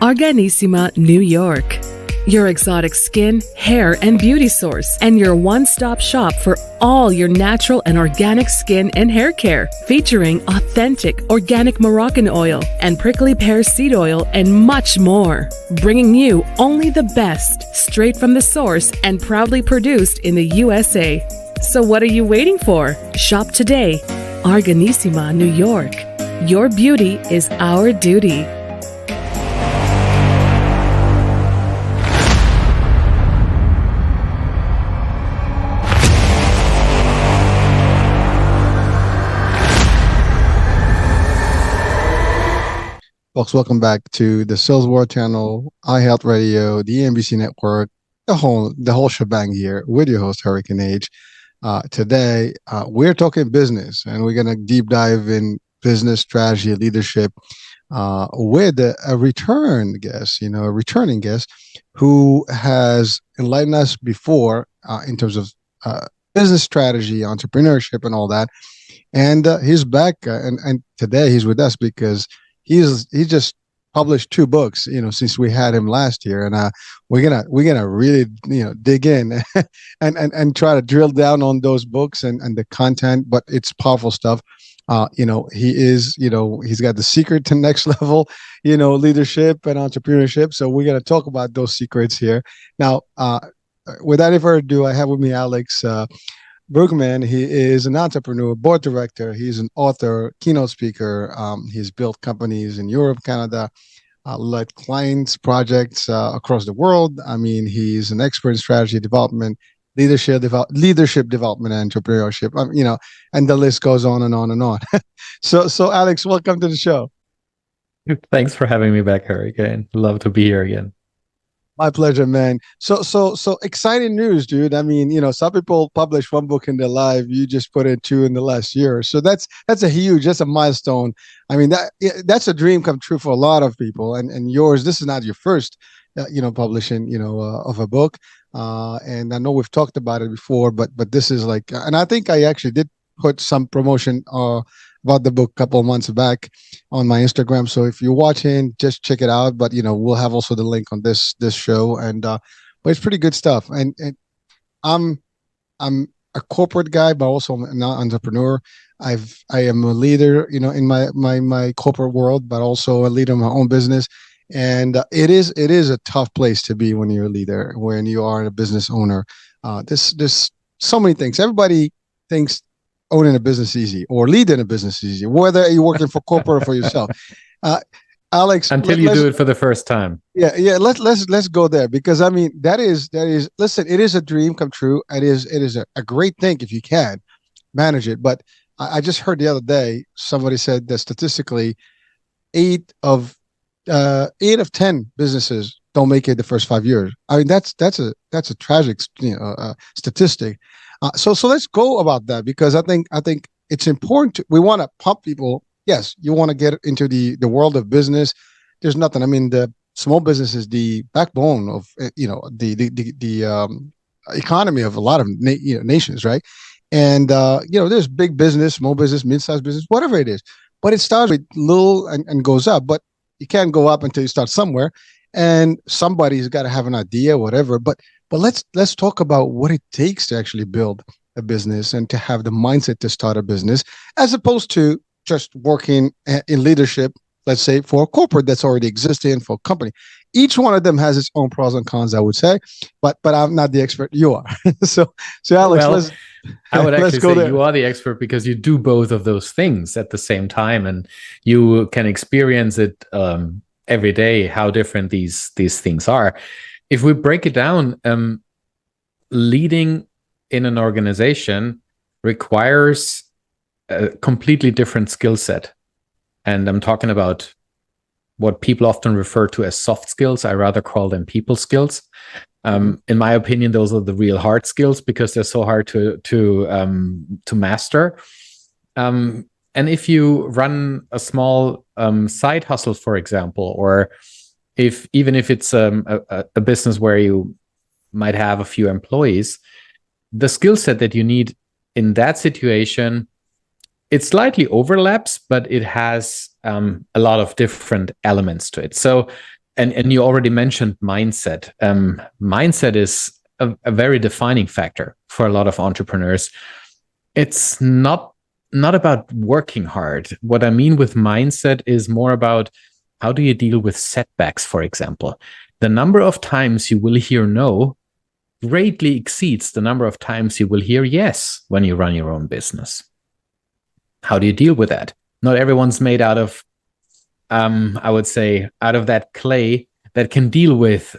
Arganissima, New York. Your exotic skin, hair, and beauty source, and your one-stop shop for all your natural and organic skin and hair care, featuring authentic organic Moroccan oil and prickly pear seed oil and much more. Bringing you only the best, straight from the source and proudly produced in the USA. So what are you waiting for? Shop today. Arganissima, New York. Your beauty is our duty. Folks, welcome back to the Sales World Channel, iHealth Radio, the NBC Network, the whole shebang here with your host, Hurricane Age. Today, we're talking business, and we're going to deep dive in business strategy, leadership, with a returning guest who has enlightened us before in terms of business strategy, entrepreneurship, and all that. And he's back, and today he's with us because he just published 2 books, since we had him last year, and we're gonna really dig in and try to drill down on those books and the content. But it's powerful stuff. He's got the secret to next level, leadership and entrepreneurship. So we're gonna talk about those secrets here. Now, without any further ado, I have with me Alex Brueckmann. He is an entrepreneur, board director. He's an author, keynote speaker. He's built companies in Europe, Canada, led clients, projects across the world. I mean, he's an expert in strategy development, leadership development, and entrepreneurship. And the list goes on and on and on. So Alex, welcome to the show. Thanks for having me back, Hurricane. Love to be here again. My pleasure, man. So exciting news, dude. I mean, some people publish 1 book in their life. You just put in 2 in the last year. So that's a milestone. I mean, that's a dream come true for a lot of people. And yours, this is not your first, publishing, of a book. And I know we've talked about it before, but this is like, and I think I actually did put some promotion about the book a couple of months back on my Instagram. So if you're watching, just check it out. But we'll have also the link on this show, and but it's pretty good stuff. And I'm a corporate guy, but also I'm an entrepreneur. I am a leader, in my corporate world, but also a leader in my own business. And it is a tough place to be when you're a leader, when you are a business owner. There's so many things. Everybody thinks owning a business easy or leading a business easy, whether you're working for corporate or for yourself. Alex, until you do it for the first time. Yeah. Let's go there, because I mean that is listen, it is a dream come true. It is a great thing if you can manage it. But I just heard the other day somebody said that statistically 8 of 10 businesses don't make it the first 5 years. I mean that's a tragic statistic. So let's go about that, because I think it's important. We want to pump people. Yes, you want to get into the world of business. There's nothing. I mean, the small business is the backbone of the economy of a lot of nations, right? And there's big business, small business, mid-sized business, whatever it is. But it starts with little and goes up. But you can't go up until you start somewhere, and somebody's got to have an idea, whatever. But let's talk about what it takes to actually build a business and to have the mindset to start a business, as opposed to just working in leadership, let's say, for a corporate that's already existing, for a company. Each one of them has its own pros and cons, I would say, but I'm not the expert. You are. so Alex, I would actually say there. You are the expert because you do both of those things at the same time, and you can experience it every day, how different these things are. If we break it down, leading in an organization requires a completely different skill set. And I'm talking about what people often refer to as soft skills. I rather call them people skills. In my opinion, those are the real hard skills, because they're so hard to master. And if you run a small side hustle, for example, or even if it's a business where you might have a few employees, the skill set that you need in that situation, it slightly overlaps, but it has a lot of different elements to it. So and you already mentioned mindset. Mindset is a very defining factor for a lot of entrepreneurs. It's not about working hard. What I mean with mindset is more about how do you deal with setbacks, for example. The number of times you will hear no greatly exceeds the number of times you will hear yes when you run your own business. How do you deal with that? Not everyone's made out of, I would say, out of that clay that can deal with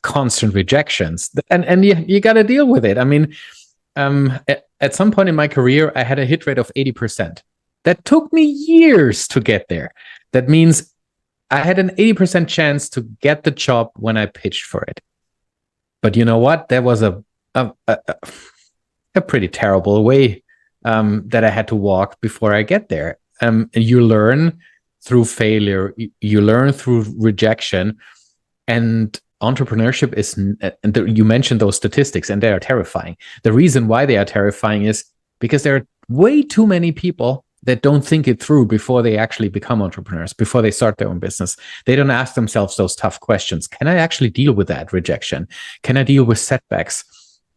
constant rejections. And you got to deal with it. I mean, at some point in my career, I had a hit rate of 80%. That took me years to get there. That means I had an 80% chance to get the job when I pitched for it. But you know what? There was a pretty terrible way that I had to walk before I get there. And you learn through failure. You learn through rejection. And entrepreneurship is, you mentioned those statistics, and they are terrifying. The reason why they are terrifying is because there are way too many people that don't think it through before they actually become entrepreneurs, before they start their own business. They don't ask themselves those tough questions. Can I actually deal with that rejection? Can I deal with setbacks?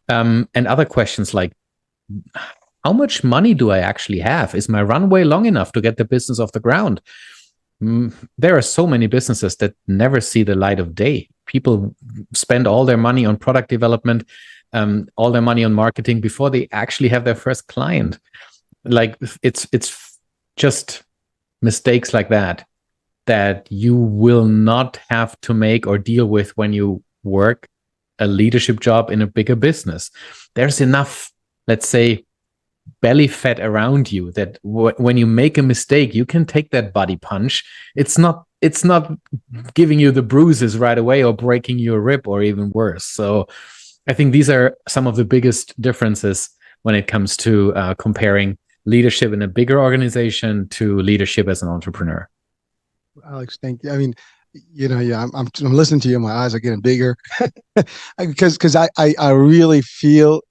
And other questions like, how much money do I actually have? Is my runway long enough to get the business off the ground? There are so many businesses that never see the light of day. People spend all their money on product development, all their money on marketing before they actually have their first client. Like it's just mistakes like that you will not have to make or deal with when you work a leadership job in a bigger business. There's enough, let's say, belly fat around you that when you make a mistake, you can take that body punch. It's not giving you the bruises right away or breaking your rib or even worse. So I think these are some of the biggest differences when it comes to comparing leadership in a bigger organization to leadership as an entrepreneur. Alex, thank you. I mean, I'm listening to you. My eyes are getting bigger because I really feel,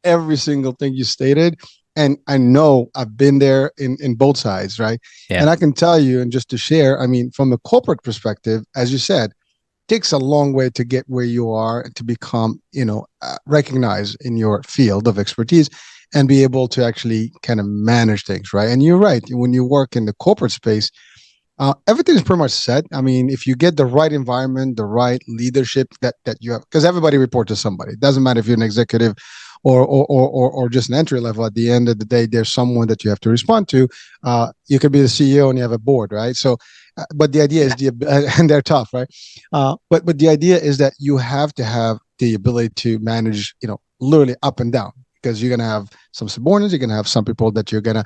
every single thing you stated. And I know I've been there in both sides, right? Yeah. And I can tell you, and just to share, I mean, from a corporate perspective, as you said, it takes a long way to get where you are and to become, recognized in your field of expertise and be able to actually kind of manage things, right? And you're right. When you work in the corporate space, everything is pretty much set. I mean, if you get the right environment, the right leadership that you have, because everybody reports to somebody. It doesn't matter if you're an executive or just an entry level. At the end of the day, there's someone that you have to respond to. You could be the CEO and you have a board, right? So, but the idea is and they're tough, right? But the idea is that you have to have the ability to manage, literally up and down, because you're gonna have some subordinates, you're gonna have some people that you're gonna,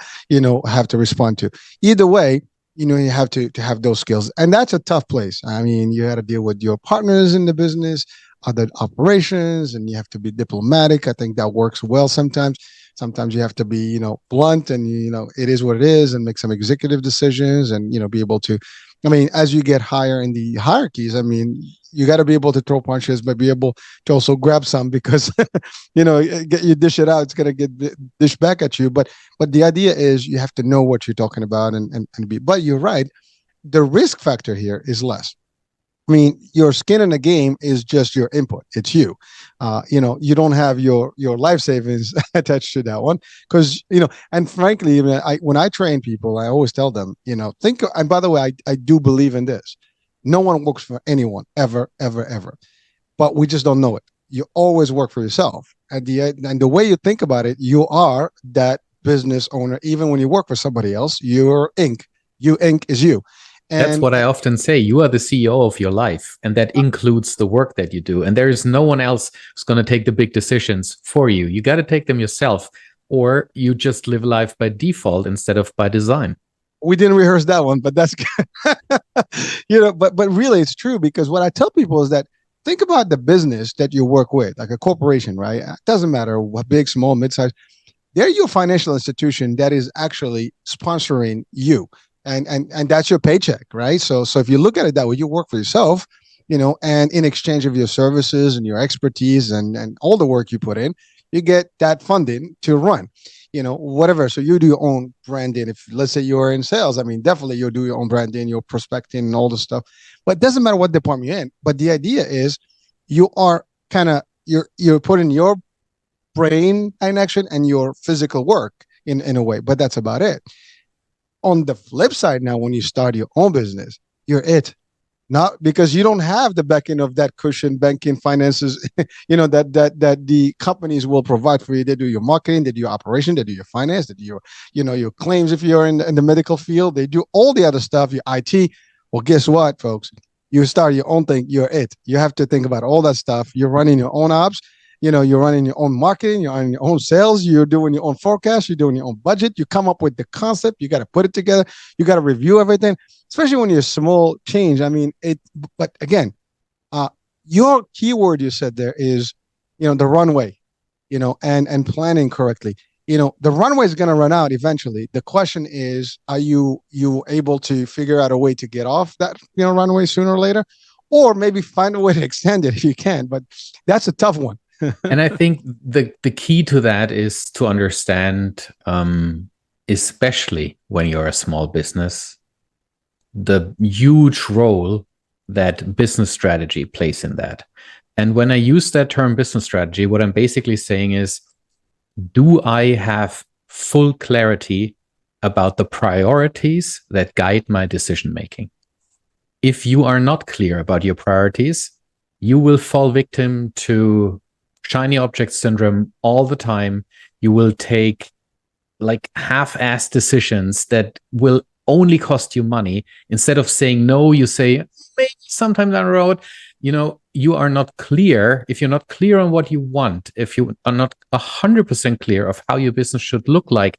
have to respond to. Either way, you have to have those skills, and that's a tough place. I mean, you had to deal with your partners in the business, other operations, and you have to be diplomatic. I think that works well sometimes. Sometimes you have to be, blunt and, it is what it is, and make some executive decisions and, be able to, I mean, as you get higher in the hierarchies, I mean, you got to be able to throw punches, but be able to also grab some because, you dish it out, it's going to get dished back at you. But the idea is you have to know what you're talking about and be, but you're right. The risk factor here is less. I mean, your skin in the game is just your input. It's you. You don't have your life savings attached to that one because, and frankly, when I train people, I always tell them, think, and by the way, I do believe in this. No one works for anyone ever, ever, ever, but we just don't know it. You always work for yourself. And the way you think about it, you are that business owner. Even when you work for somebody else, you're Inc. Inc. is you. And that's what I often say. You are the CEO of your life, and that includes the work that you do. And there is no one else who's going to take the big decisions for you. You got to take them yourself, or you just live life by default instead of by design. We didn't rehearse that one, but that's but really it's true, because what I tell people is that think about the business that you work with, like a corporation, right? It doesn't matter what, big, small, mid-size. They're your financial institution that is actually sponsoring you. And that's your paycheck, right? So if you look at it that way, you work for yourself, and in exchange of your services and your expertise and all the work you put in, you get that funding to run. whatever. So you do your own branding. If let's say you're in sales, I mean, definitely you'll do your own branding, your prospecting and all the stuff. But it doesn't matter what department you're in. But the idea is you are you're putting your brain in action and your physical work in a way, but that's about it. On the flip side, now when you start your own business, you're it. Not because you don't have the backing of that cushion banking finances, that the companies will provide for you. They do your marketing, they do your operation, they do your finance, they do your claims if you're in the medical field, they do all the other stuff, your IT. Well, guess what, folks? You start your own thing, you're it. You have to think about all that stuff. You're running your own ops, you're running your own marketing, you're running your own sales, you're doing your own forecast, you're doing your own budget. You come up with the concept, you got to put it together, you got to review everything. Especially when you're a small change. I mean, but again, your keyword you said there is, the runway, and planning correctly. The runway is going to run out eventually. The question is, are you able to figure out a way to get off that, runway sooner or later, or maybe find a way to extend it if you can, but that's a tough one. And I think the key to that is to understand, especially when you're a small business, the huge role that business strategy plays in that. And when I use that term business strategy, what I'm basically saying is, do I have full clarity about the priorities that guide my decision making? If you are not clear about your priorities, you will fall victim to shiny object syndrome all the time. You will take like half-assed decisions that will only cost you money. Instead of saying no, you say maybe sometime down the road. You are not clear. If you're not clear on what you want, if you are not 100% clear of how your business should look like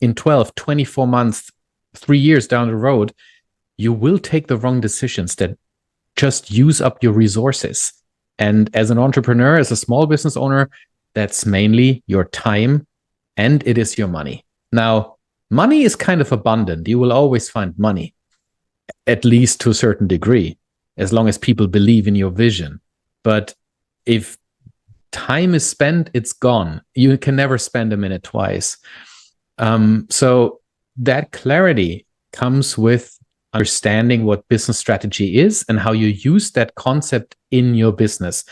in 12, 24 months, 3 years down the road, you will take the wrong decisions that just use up your resources. And as an entrepreneur, as a small business owner, that's mainly your time and it is your money. Now, money is kind of abundant. You will always find money, at least to a certain degree, as long as people believe in your vision. But if time is spent, it's gone. You can never spend a minute twice. So that clarity comes with understanding what business strategy is and how you use that concept in your business.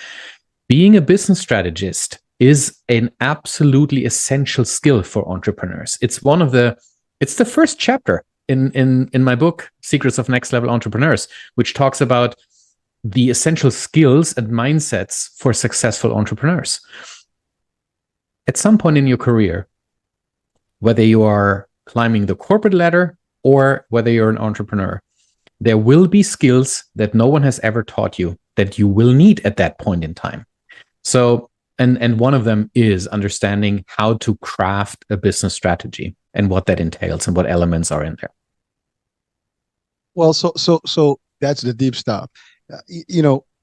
Being a business strategist is an absolutely essential skill for entrepreneurs. It's the first chapter in my book, Secrets of Next Level Entrepreneurs, which talks about the essential skills and mindsets for successful entrepreneurs. At some point in your career, whether you are climbing the corporate ladder or whether you're an entrepreneur, there will be skills that no one has ever taught you that you will need at that point in time. So, and one of them is understanding how to craft a business strategy and what that entails and what elements are in there. Well, so that's the deep stuff.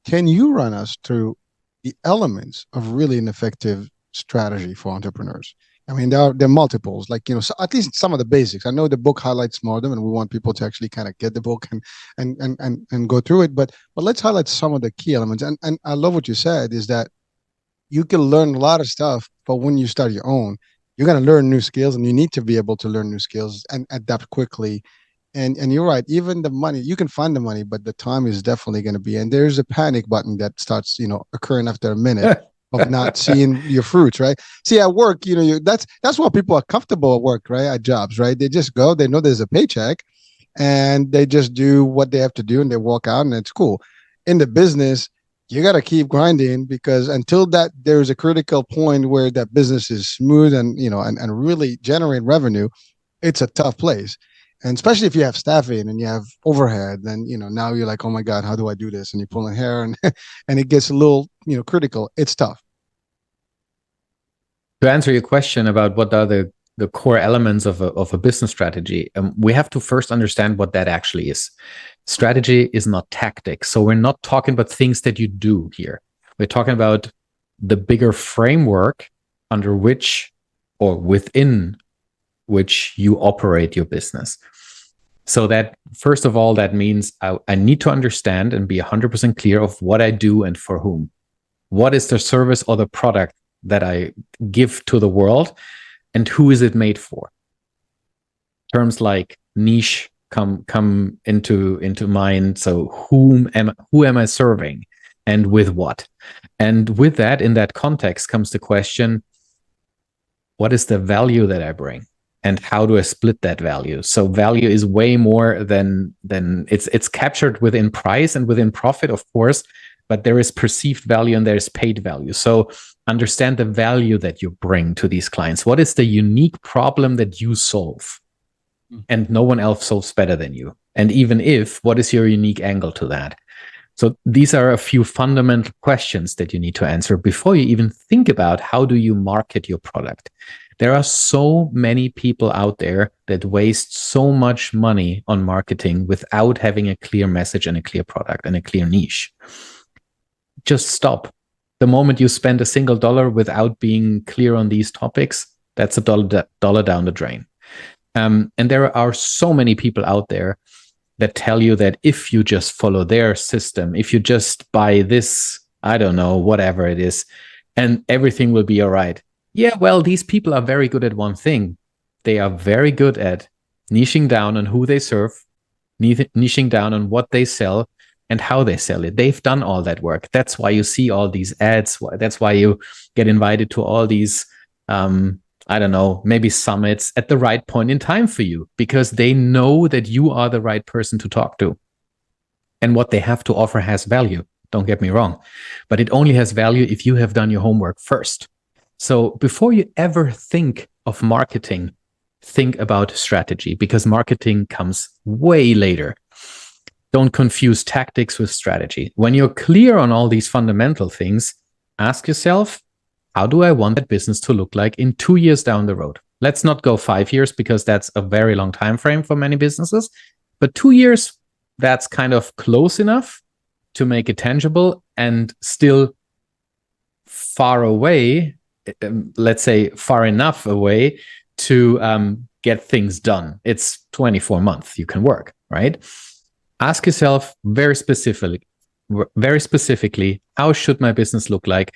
Can you run us through the elements of really an effective strategy for entrepreneurs? I mean, there are multiples, so at least some of the basics. I know the book highlights more of them, and we want people to actually kind of get the book and go through it. But let's highlight some of the key elements. And I love what you said is that you can learn a lot of stuff, but when you start your own, you're going to learn new skills, and you need to be able to learn new skills and adapt quickly. And you're right, even the money, you can find the money, but the time is definitely going to be, and there's a panic button that starts, occurring after a minute of not seeing your fruits, right? See, at work, that's why people are comfortable at work, right? At jobs, right? They just go, they know there's a paycheck, and they just do what they have to do, and they walk out, and it's cool. In the business, you got to keep grinding, because until that there's a critical point where that business is smooth and and really generate revenue, it's a tough place. And especially if you have staffing and you have overhead, then now you're like, oh my God, how do I do this? And you're pulling hair, and and it gets a little critical. It's tough. To answer your question about what are the core elements of a business strategy, we have to first understand what that actually is. Strategy is not tactics. So we're not talking about things that you do here. We're talking about the bigger framework under which or within which you operate your business. So that, first of all, that means I need to understand and be 100% clear of what I do and for whom. What is the service or the product that I give to the world? and who is it made for? Terms like niche come into mind. So who am I serving, and with what? And with that, in that context, comes the question: what is the value that I bring, and how do I split that value? So value is way more than it's captured within price and within profit, of course, but there is perceived value and there's paid value. So understand the value that you bring to these clients. What is the unique problem that you solve and no one else solves better than you? And even if, what is your unique angle to that? So these are a few fundamental questions that you need to answer before you even think about how do you market your product. There are so many people out there that waste so much money on marketing without having a clear message and a clear product and a clear niche. Just stop. The moment you spend a single dollar without being clear on these topics, that's a dollar down the drain. And there are so many people out there that tell you that if you just follow their system, if you just buy this, I don't know, whatever it is, and everything will be all right. Yeah, well, these people are very good at one thing. They are very good at niching down on who they serve, niching down on what they sell and how they sell it. They've done all that work. That's why you see all these ads. That's why you get invited to all these I don't know, maybe summits at the right point in time for you, because they know that you are the right person to talk to. And what they have to offer has value. Don't get me wrong, but it only has value if you have done your homework first. So before you ever think of marketing, think about strategy, because marketing comes way later. Don't confuse tactics with strategy. When you're clear on all these fundamental things, ask yourself, how do I want that business to look like in 2 years down the road? Let's not go 5 years, because that's a very long time frame for many businesses. But 2 years, that's kind of close enough to make it tangible, and still far away, let's say far enough away to get things done. It's 24 months you can work, right? Ask yourself very specifically, how should my business look like?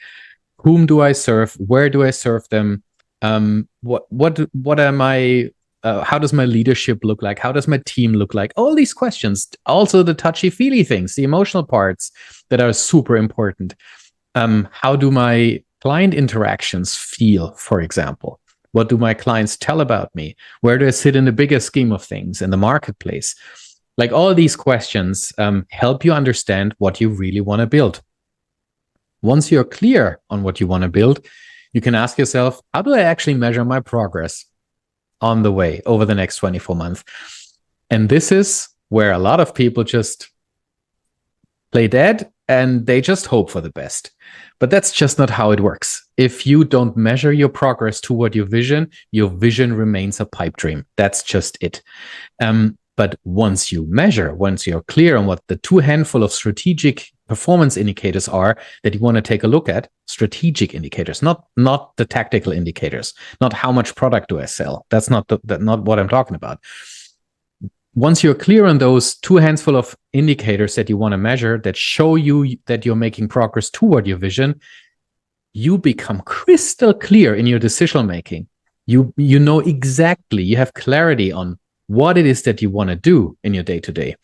Whom do I serve? Where do I serve them? What am I? How does my leadership look like? How does my team look like? All these questions, also the touchy-feely things, the emotional parts that are super important. How do my client interactions feel, for example? What do my clients tell about me? Where do I sit in the bigger scheme of things in the marketplace? Like, all these questions help you understand what you really want to build. Once you're clear on what you want to build, you can ask yourself, how do I actually measure my progress on the way over the next 24 months? And this is where a lot of people just play dead and they just hope for the best. But that's just not how it works. If you don't measure your progress toward your vision remains a pipe dream. That's just it. But once you measure, once you're clear on what the two handful of strategic performance indicators are that you want to take a look at, strategic indicators, not the tactical indicators, not how much product do I sell. That's not what I'm talking about. Once you're clear on those two handful of indicators that you want to measure that show you that you're making progress toward your vision, you become crystal clear in your decision making. You know exactly, you have clarity on what it is that you want to do in your day-to-day.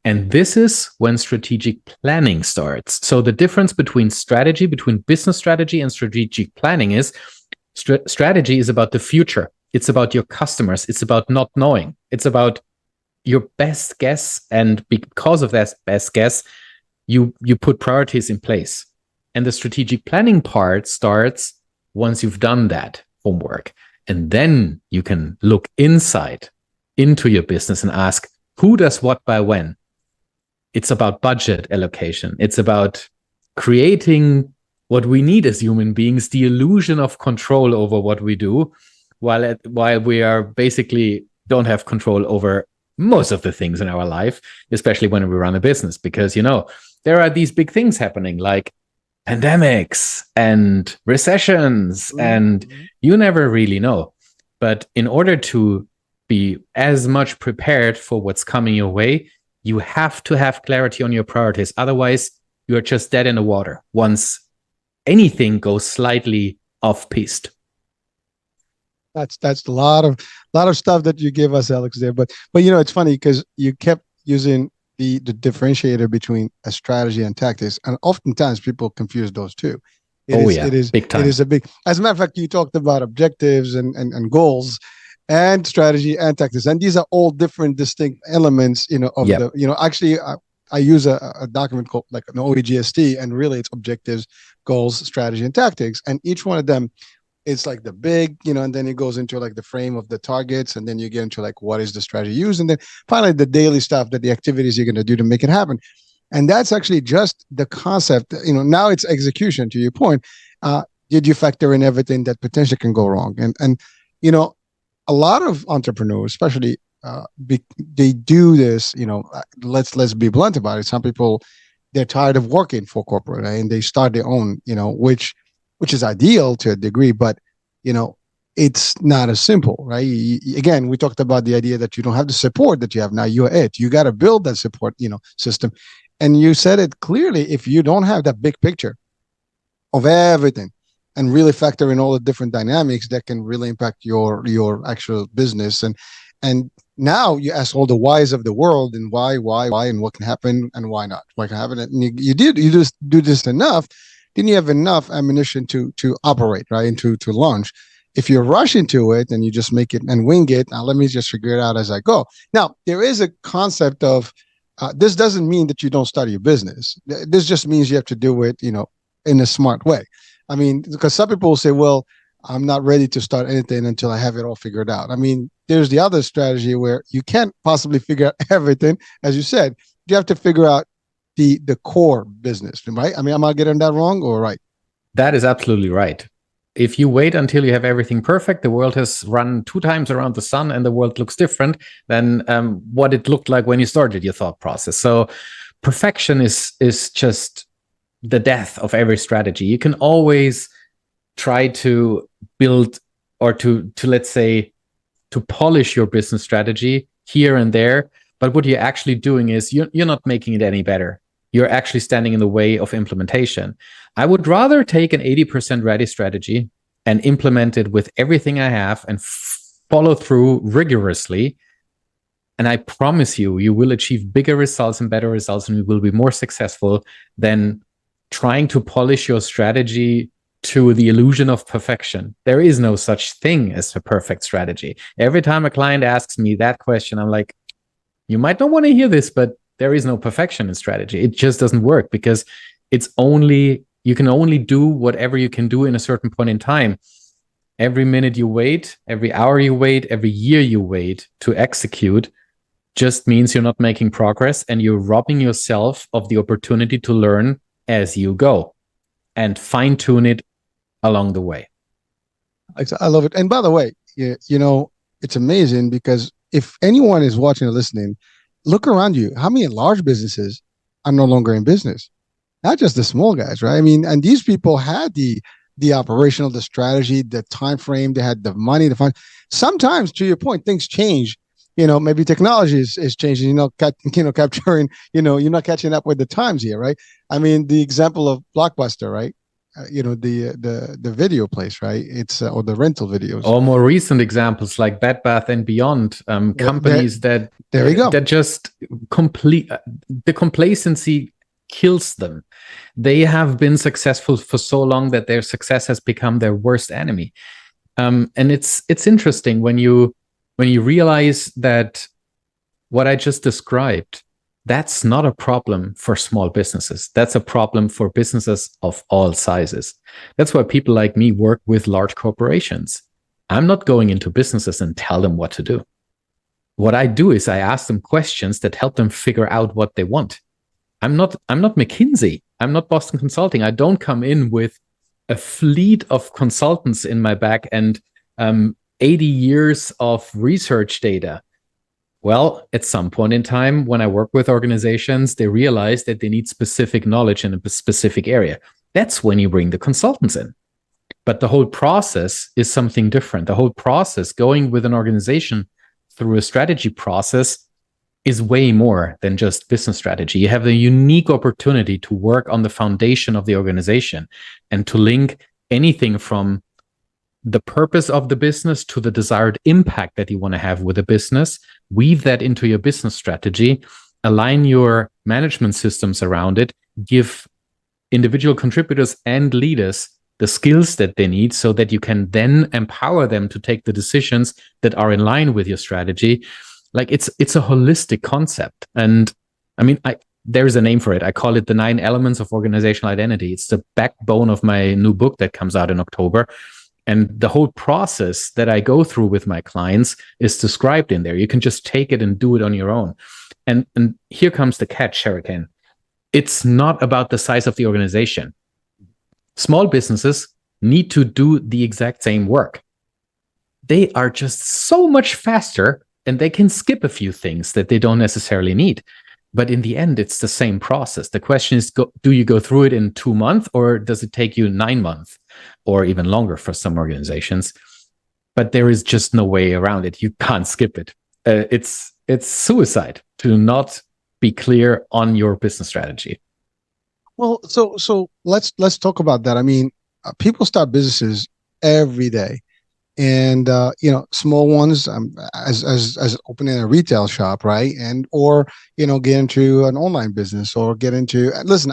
And this is when strategic planning starts. So the difference between business strategy and strategic planning is strategy is about the future. It's about your customers. It's about not knowing. It's about your best guess. And because of that best guess, you put priorities in place. And the strategic planning part starts once you've done that homework. And then you can look inside into your business and ask, who does what by when? It's about budget allocation. It's about creating what we need as human beings, the illusion of control over what we do, while we are basically don't have control over most of the things in our life, especially when we run a business, because, there are these big things happening like pandemics and recessions, and you never really know. But in order to be as much prepared for what's coming your way, you have to have clarity on your priorities. Otherwise, you're just dead in the water once anything goes slightly off-piste. That's a lot of stuff that you give us, Alex, there. But it's funny because you kept using the differentiator between a strategy and tactics, and oftentimes people confuse those two. Big time. It is a big. As a matter of fact, you talked about objectives and goals, and strategy and tactics, and these are all different, distinct elements. Actually, I use a document called like an OEGST, and really it's objectives, goals, strategy, and tactics, and each one of them. It's like the big, and then it goes into like the frame of the targets, and then you get into like what is the strategy used, and then finally the daily stuff, that the activities you're going to do to make it happen. And that's actually just the concept. Now it's execution. To your point, did you factor in everything that potentially can go wrong? And a lot of entrepreneurs, especially, they do this. Let's be blunt about it. Some people, they're tired of working for corporate, right? And they start their own. Which is ideal to a degree, but it's not as simple, right? Again, we talked about the idea that you don't have the support that you have now. You're it. You got to build that support, system. And you said it clearly. If you don't have that big picture of everything and really factor in all the different dynamics that can really impact your actual business, and now you ask all the whys of the world, and why, and what can happen, and why not? Why can happen? And you just do this enough. Then you have enough ammunition to operate, right, and to launch. If you rush into it and you just make it and wing it, now let me just figure it out as I go. Now, there is a concept of, this doesn't mean that you don't start your business. This just means you have to do it, in a smart way. I mean, because some people will say, well, I'm not ready to start anything until I have it all figured out. I mean, there's the other strategy where you can't possibly figure out everything. As you said, you have to figure out the core business, right? I mean, am I getting that wrong or right? That is absolutely right. If you wait until you have everything perfect, the world has run 2 times around the sun and the world looks different than what it looked like when you started your thought process. So perfection is just the death of every strategy. You can always try to build or to let's say, to polish your business strategy here and there. But what you're actually doing is you're not making it any better. You're actually standing in the way of implementation. I would rather take an 80% ready strategy and implement it with everything I have and follow through rigorously. And I promise you, you will achieve bigger results and better results, and you will be more successful than trying to polish your strategy to the illusion of perfection. There is no such thing as a perfect strategy. Every time a client asks me that question, I'm like, you might not want to hear this, but there is no perfection in strategy. It just doesn't work because you can only do whatever you can do in a certain point in time. Every minute you wait, every hour you wait, every year you wait to execute just means you're not making progress, and you're robbing yourself of the opportunity to learn as you go and fine tune it along the way. I love it. And by the way, it's amazing because if anyone is watching or listening, look around you. How many large businesses are no longer in business? Not just the small guys, right? I mean, and these people had the operational, the strategy, the time frame, they had the money, the fund. Sometimes, to your point, things change. Maybe technology is changing. Capturing. You're not catching up with the times here, right? I mean, the example of Blockbuster, right? The video place, right? It's or the rental videos. Or more recent examples like Bed Bath and Beyond, companies that there you go. That just the complacency kills them. They have been successful for so long that their success has become their worst enemy. And it's interesting when you realize that what I just described, that's not a problem for small businesses. That's a problem for businesses of all sizes. That's why people like me work with large corporations. I'm not going into businesses and tell them what to do. What I do is I ask them questions that help them figure out what they want. I'm not McKinsey. I'm not Boston Consulting. I don't come in with a fleet of consultants in my back and 80 years of research data. Well, at some point in time, when I work with organizations, they realize that they need specific knowledge in a specific area. That's when you bring the consultants in. But the whole process is something different. The whole process, going with an organization through a strategy process, is way more than just business strategy. You have the unique opportunity to work on the foundation of the organization and to link anything from the purpose of the business to the desired impact that you want to have with the business, weave that into your business strategy, align your management systems around it, give individual contributors and leaders the skills that they need so that you can then empower them to take the decisions that are in line with your strategy. Like it's a holistic concept. And I mean, there's a name for it. I call it the 9 elements of organizational identity. It's the backbone of my new book that comes out in October. And the whole process that I go through with my clients is described in there. You can just take it and do it on your own. And here comes the catch, Hurricane. It's not about the size of the organization. Small businesses need to do the exact same work. They are just so much faster and they can skip a few things that they don't necessarily need. But in the end, it's the same process. The question is, do you go through it in 2 months or does it take you 9 months or even longer for some organizations? But there is just no way around it. You can't skip it. It's suicide to not be clear on your business strategy. Well, so let's talk about that. I mean, people start businesses every day, and small ones, as opening a retail shop, right? And or get into an online business or get into. Listen,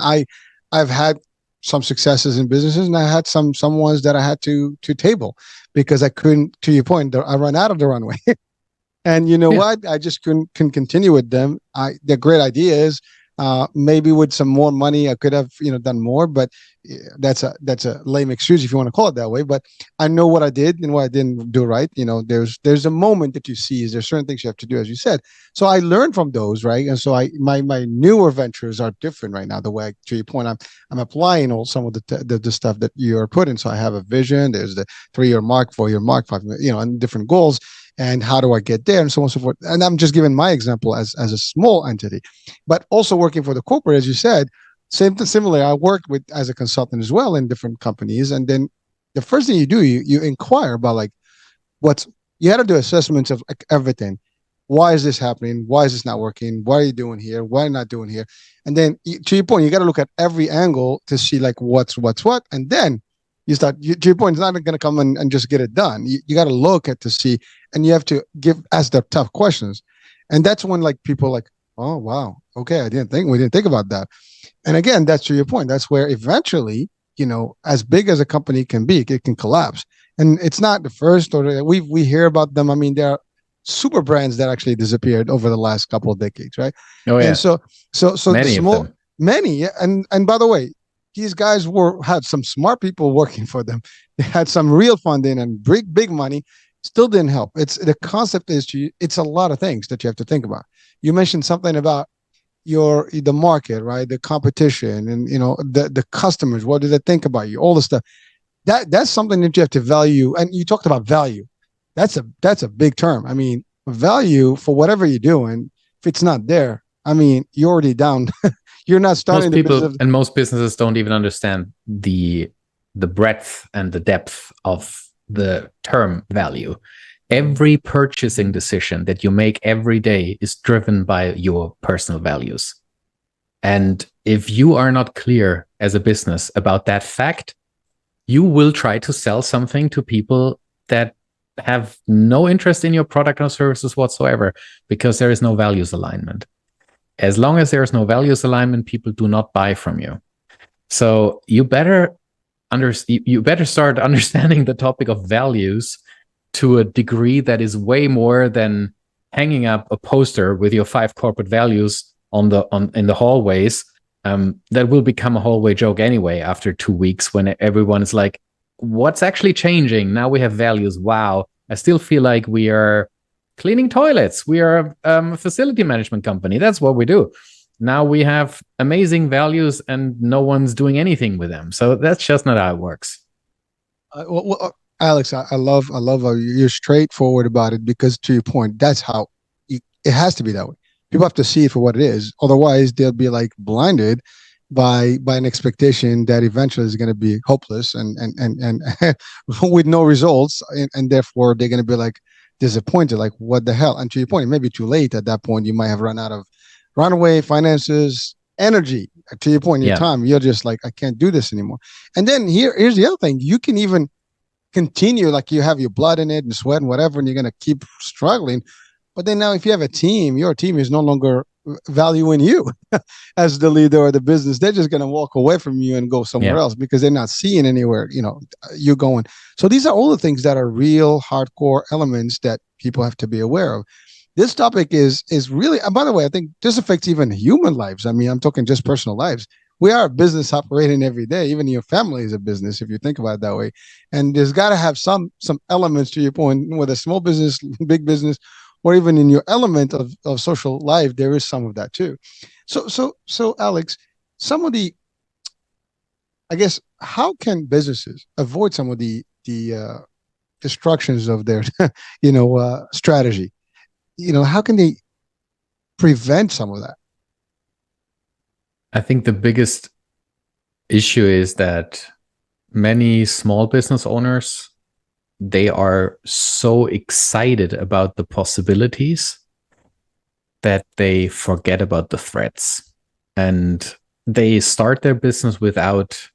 I've had some successes in businesses, and I had some ones that I had to table because I couldn't. To your point, I ran out of the runway. And what? I just couldn't continue with them. They're great ideas. Maybe with some more money, I could have done more. But that's a lame excuse if you want to call it that way. But I know what I did and what I didn't do right. There's a moment that you see. Is there certain things you have to do, as you said. So I learned from those, right? And so my newer ventures are different right now. The way, to your point, I'm applying all some of the stuff that you're putting. So I have a vision. There's the 3-year mark, 4-year mark, 5, and different goals. And how do I get there, and so on and so forth. And I'm just giving my example as a small entity, but also working for the corporate, as you said, similarly. I worked as a consultant as well in different companies. And then the first thing you do, you inquire about you had to do assessments of everything. Why is this happening? Why is this not working? What are you doing here? Why are you not doing here? And then to your point, you got to look at every angle to see what's what. And then you start, to your point, it's not going to come and just get it done. You got to look at to see, and you have to ask the tough questions. And that's when people are like, oh, wow. Okay. We didn't think about that. And again, that's to your point. That's where eventually, as big as a company can be, it can collapse. And it's not the first, or we hear about them. I mean, there are super brands that actually disappeared over the last couple of decades, right? Oh, yeah. And so many of them. Many. Yeah. And by the way, these guys had some smart people working for them. They had some real funding and big money. Still didn't help. The concept is it's a lot of things that you have to think about. You mentioned something about the market, right? The competition, and the customers. What do they think about you? All the stuff. That's something that you have to value. And you talked about value. That's a big term. I mean, value for whatever you're doing. If it's not there, I mean, you're already down. You're not starting. Most businesses don't even understand the breadth and the depth of the term value. Every purchasing decision that you make every day is driven by your personal values. And if you are not clear as a business about that fact, you will try to sell something to people that have no interest in your product or services whatsoever, because there is no values alignment. As long as there is no values alignment, people do not buy from you. So you better start understanding the topic of values to a degree that is way more than hanging up a poster with your 5 corporate values in the hallways. That will become a hallway joke anyway after 2 weeks, when everyone is like, what's actually changing? Now we have values. Wow. I still feel like we are cleaning toilets. We are a facility management company. That's what we do. Now we have amazing values and no one's doing anything with them. So that's just not how it works. Alex, I love how you're straightforward about it, because to your point, that's how it has to be that way. People have to see it for what it is. Otherwise, they'll be blinded by an expectation that eventually is going to be hopeless and with no results, and therefore they're going to be disappointed, what the hell. And to your point, it may be too late at that point. You might have run out of runway, finances, energy. To your point, your time, you're just I can't do this anymore. And then here's the other thing. You can even continue, like you have your blood in it and sweat and whatever, and you're going to keep struggling. But then now if you have a team, your team is no longer valuing you as the leader or the business. They're just going to walk away from you and go somewhere else because they're not seeing anywhere, you going. So these are all the things that are real hardcore elements that people have to be aware of. This topic is really, and by the way, I think this affects even human lives. I mean, I'm talking just personal lives. We are a business operating every day. Even your family is a business, if you think about it that way. And there's got to have some elements, to your point, whether small business, big business, or even in your element of social life, there is some of that too. So Alex, some of the, I guess, how can businesses avoid some of the destructions of their, strategy? How can they prevent some of that? I think the biggest issue is that many small business owners, they are so excited about the possibilities that they forget about the threats. And they start their business without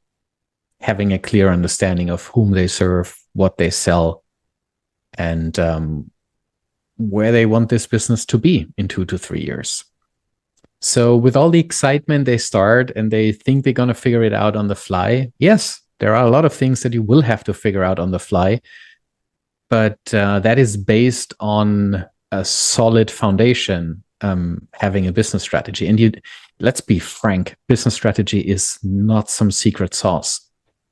having a clear understanding of whom they serve, what they sell, and where they want this business to be in 2 to 3 years. So with all the excitement, they start and they think they're going to figure it out on the fly. Yes, there are a lot of things that you will have to figure out on the fly, but that is based on a solid foundation, having a business strategy. And let's be frank, business strategy is not some secret sauce.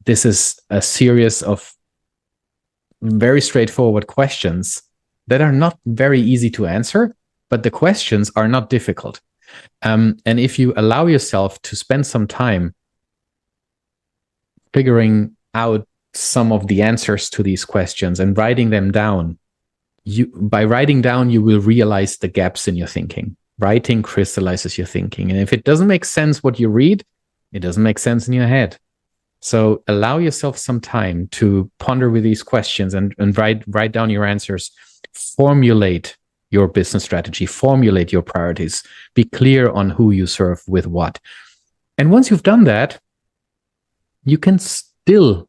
This is a series of very straightforward questions that are not very easy to answer, but the questions are not difficult. And if you allow yourself to spend some time figuring out some of the answers to these questions and writing them down, by writing down, you will realize the gaps in your thinking. Writing crystallizes your thinking. And if it doesn't make sense what you read, it doesn't make sense in your head. So allow yourself some time to ponder with these questions and write down your answers. Formulate your business strategy, formulate your priorities, be clear on who you serve with what. And once you've done that, you can still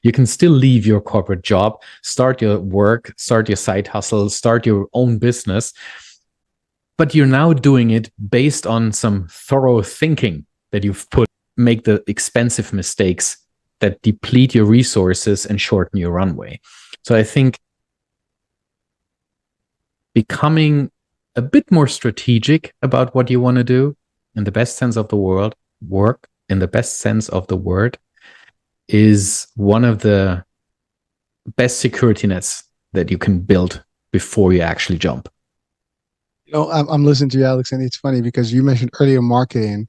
you can still leave your corporate job, start your work, start your side hustle, start your own business. But you're now doing it based on some thorough thinking that you've make the expensive mistakes that deplete your resources and shorten your runway. So I think becoming a bit more strategic about what you want to do in the best sense of the work in the best sense of the word, is one of the best security nets that you can build before you actually jump. I'm listening to you, Alex, and it's funny because you mentioned earlier marketing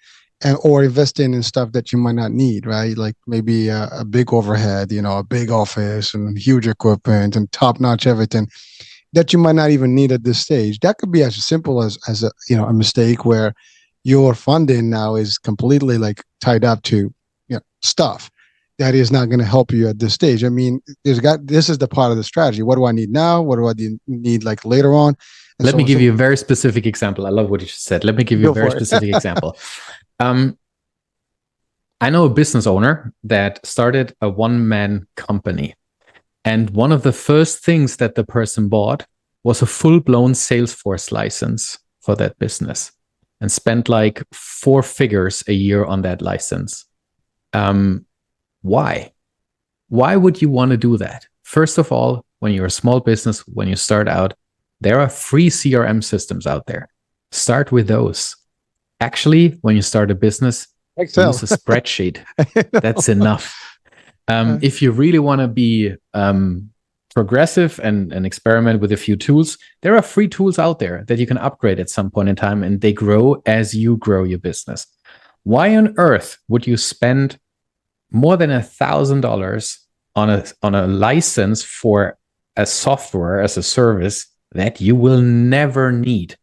or investing in stuff that you might not need, right? Like maybe a big overhead, a big office and huge equipment and top-notch everything that you might not even need at this stage. That could be as simple as a mistake where your funding now is completely like tied up to stuff that is not going to help you at this stage. I mean, this is the part of the strategy. What do I need now? What do I need like later on? Let me give you a very specific example. I love what you just said. Let me give you a very specific example. I know a business owner that started a one-man company. And one of the first things that the person bought was a full-blown Salesforce license for that business and spent like 4 figures a year on that license. Why? Why would you want to do that? First of all, when you're a small business, when you start out, there are free CRM systems out there. Start with those. Actually, when you start a business, Excel. use a spreadsheet. That's enough. If you really want to be progressive and experiment with a few tools, there are free tools out there that you can upgrade at some point in time, and they grow as you grow your business. Why on earth would you spend more than $1,000 on a license for a software as a service that you will never need,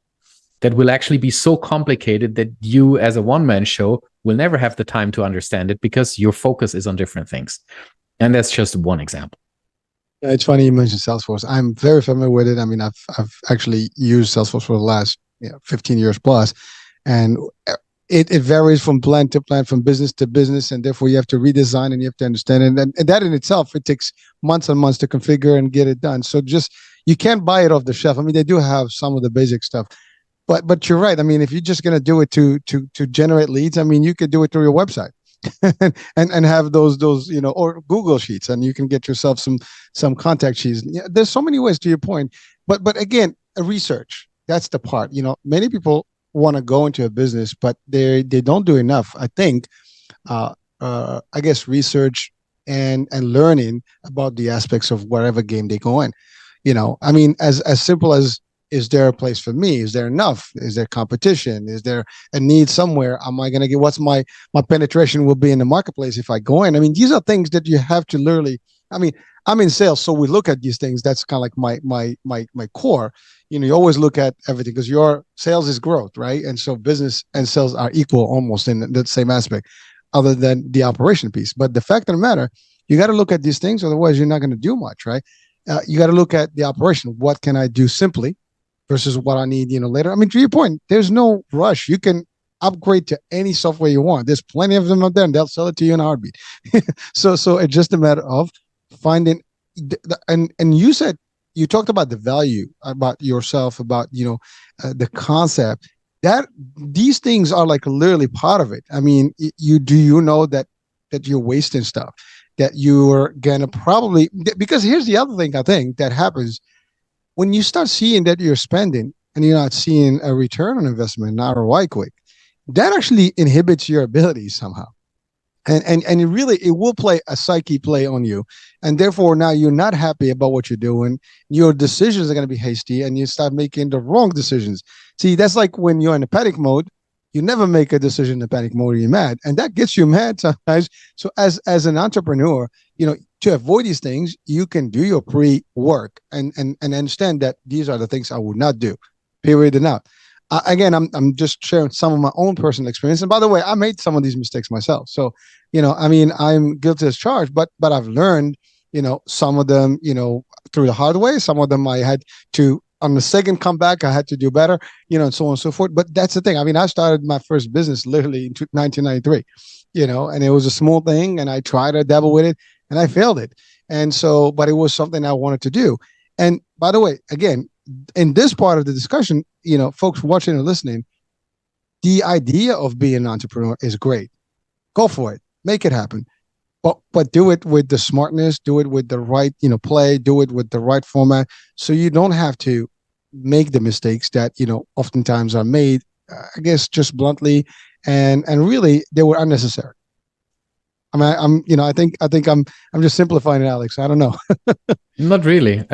that will actually be so complicated that you as a one-man show will never have the time to understand it because your focus is on different things? And that's just one example. Yeah, it's funny you mentioned Salesforce. I'm very familiar with it. I mean, I've actually used Salesforce for the last 15 years plus. And it varies from plan to plan, from business to business, and therefore you have to redesign and you have to understand it. And that in itself, it takes months and months to configure and get it done. So just, you can't buy it off the shelf. I mean, they do have some of the basic stuff, but you're right. I mean, if you're just going to do it to generate leads, I mean, you could do it through your website and have those or Google Sheets, and you can get yourself some contact sheets. Yeah, there's so many ways, to your point. But again, research, that's the part. Many people want to go into a business, but they don't do enough, I think. I guess research and learning about the aspects of whatever game they go in. I mean, as simple as, is there a place for me? Is there enough? Is there competition? Is there a need somewhere? Am I going to get, what's my penetration will be in the marketplace if I go in? I mean, these are things that you have to literally, I mean, I'm in sales, so we look at these things. That's kind of like my core. You always look at everything, because your sales is growth, right? And so business and sales are equal almost in the same aspect, other than the operation piece. But the fact of the matter, you got to look at these things, otherwise you're not going to do much, right? You got to look at the operation. What can I do simply versus what I need, later? I mean, to your point, there's no rush. You can upgrade to any software you want. There's plenty of them out there, and they'll sell it to you in a heartbeat. So it's just a matter of finding. And you talked about the value, about yourself, about the concept, that these things are like literally part of it. I mean, you know that you're wasting stuff, that you're gonna probably, because here's the other thing I think that happens when you start seeing that you're spending and you're not seeing a return on investment, not ROI quick. That actually inhibits your abilities somehow. And it will play a psyche play on you. And therefore now you're not happy about what you're doing. Your decisions are going to be hasty, and you start making the wrong decisions. See, that's like when you're in a panic mode, you never make a decision in a panic mode, you're mad. And that gets you mad sometimes. So as an entrepreneur, to avoid these things, you can do your pre-work and understand that these are the things I would not do, period and out. Again, I'm just sharing some of my own personal experience. And by the way, I made some of these mistakes myself. So, I mean, I'm guilty as charged, but I've learned, some of them, through the hard way. Some of them I had to, on the second comeback, I had to do better, and so on and so forth. But that's the thing. I mean, I started my first business literally in 1993, and it was a small thing, and I tried to dabble with it, and I failed it. And so, but it was something I wanted to do. And by the way, again, in this part of the discussion, folks watching and listening, the idea of being an entrepreneur is great. Go for it. Make it happen. But do it with the smartness, do it with the right, play, do it with the right format, so you don't have to make the mistakes that, oftentimes are made, I guess, just bluntly, and really they were unnecessary. I mean, I think I'm just simplifying it, Alex. I don't know. Not really.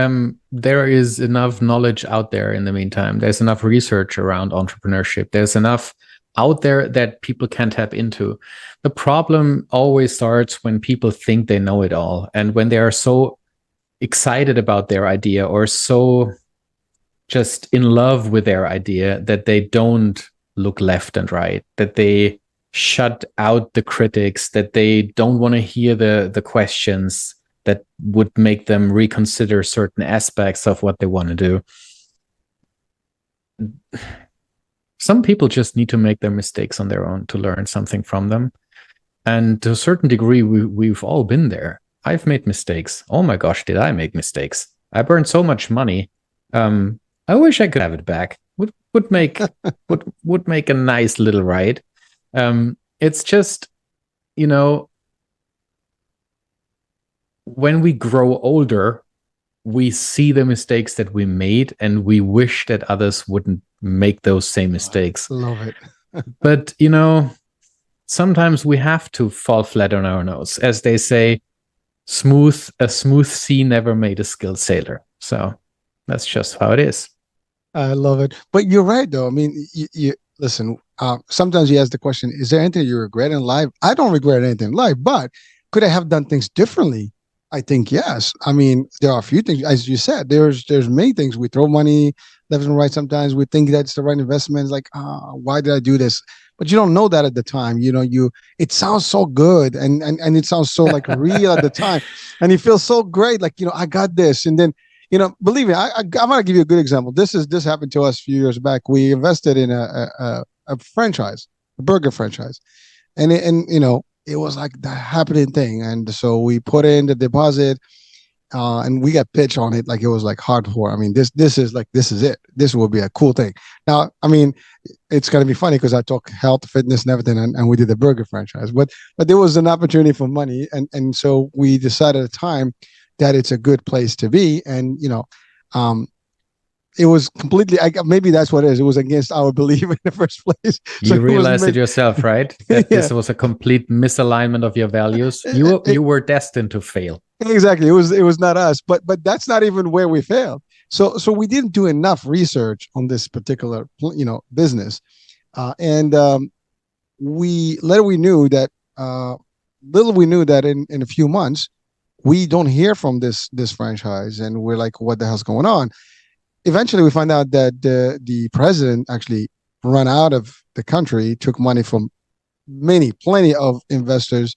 There is enough knowledge out there in the meantime. There's enough research around entrepreneurship. There's enough out there that people can tap into. The problem always starts when people think they know it all, and when they are so excited about their idea or so just in love with their idea that they don't look left and right, that they shut out the critics, that they don't want to hear the questions that would make them reconsider certain aspects of what they want to do. Some people just need to make their mistakes on their own to learn something from them. And to a certain degree, we've all been there. I've made mistakes. Oh my gosh, did I make mistakes? I burned so much money. I wish I could have it back. Would make would make a nice little ride. It's just, when we grow older, we see the mistakes that we made, and we wish that others wouldn't make those same mistakes. Love it. But, sometimes we have to fall flat on our nose. As they say, a smooth sea never made a skilled sailor. So that's just how it is. I love it. But you're right, though. I mean, you listen, sometimes you ask the question, is there anything you regret in life? I don't regret anything in life, but could I have done things differently? I think yes. I mean, there are a few things, as you said, there's many things. We throw money left and right. Sometimes we think that's the right investment. It's like, why did I do this? But you don't know that at the time. It sounds so good and it sounds so like real at the time. And it feels so great. Like, I got this. And then, believe me, I'm going to give you a good example. This happened to us a few years back. We invested in a franchise, a burger franchise. And it was like the happening thing. And so we put in the deposit, and we got pitched on it like it was like hardcore. I mean, this is it. This will be a cool thing. Now, I mean, it's gonna be funny because I talk health, fitness, and everything, and we did the burger franchise. But there was an opportunity for money, and so we decided at the time that it's a good place to be. And it was completely, maybe that's what it is. It was against our belief in the first place. So you realized it yourself, right? That this was a complete misalignment of your values. You were destined to fail. Exactly. It was not us, but that's not even where we failed. So we didn't do enough research on this particular business, and little we knew that in a few months we don't hear from this franchise, and we're like, what the hell's going on? Eventually, we find out that the president actually ran out of the country, took money from plenty of investors,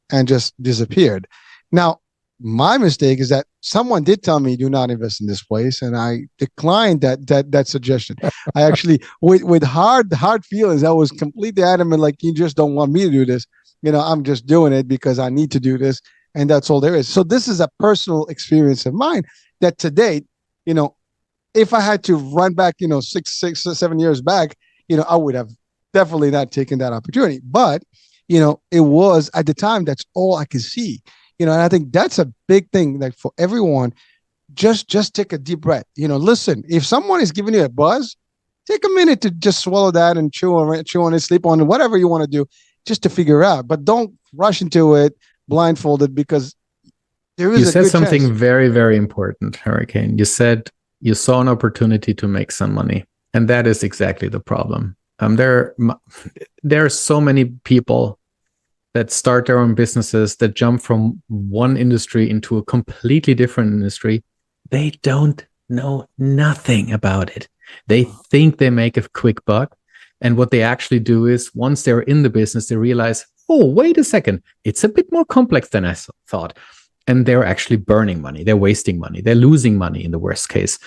and just disappeared. Now, my mistake is that someone did tell me do not invest in this place, and I declined that suggestion. I actually, with hard feelings, I was completely adamant, like, you just don't want me to do this. I'm just doing it because I need to do this, and that's all there is. So this is a personal experience of mine that to date, if I had to run back, 7 years back, I would have definitely not taken that opportunity. But, it was at the time, that's all I could see. And I think that's a big thing, like for everyone, just take a deep breath. Listen, if someone is giving you a buzz, take a minute to just swallow that and chew on it, sleep on it, whatever you want to do, just to figure out. But don't rush into it blindfolded, because there is you a said good something chance. very, very important, Hurricane. You said you saw an opportunity to make some money, and that is exactly the problem. There are so many people that start their own businesses, that jump from one industry into a completely different industry. They don't know nothing about it. They think they make a quick buck. And what they actually do is, once they're in the business, they realize, oh, wait a second, it's a bit more complex than I thought. And they're actually burning money. They're wasting money. They're losing money in the worst case.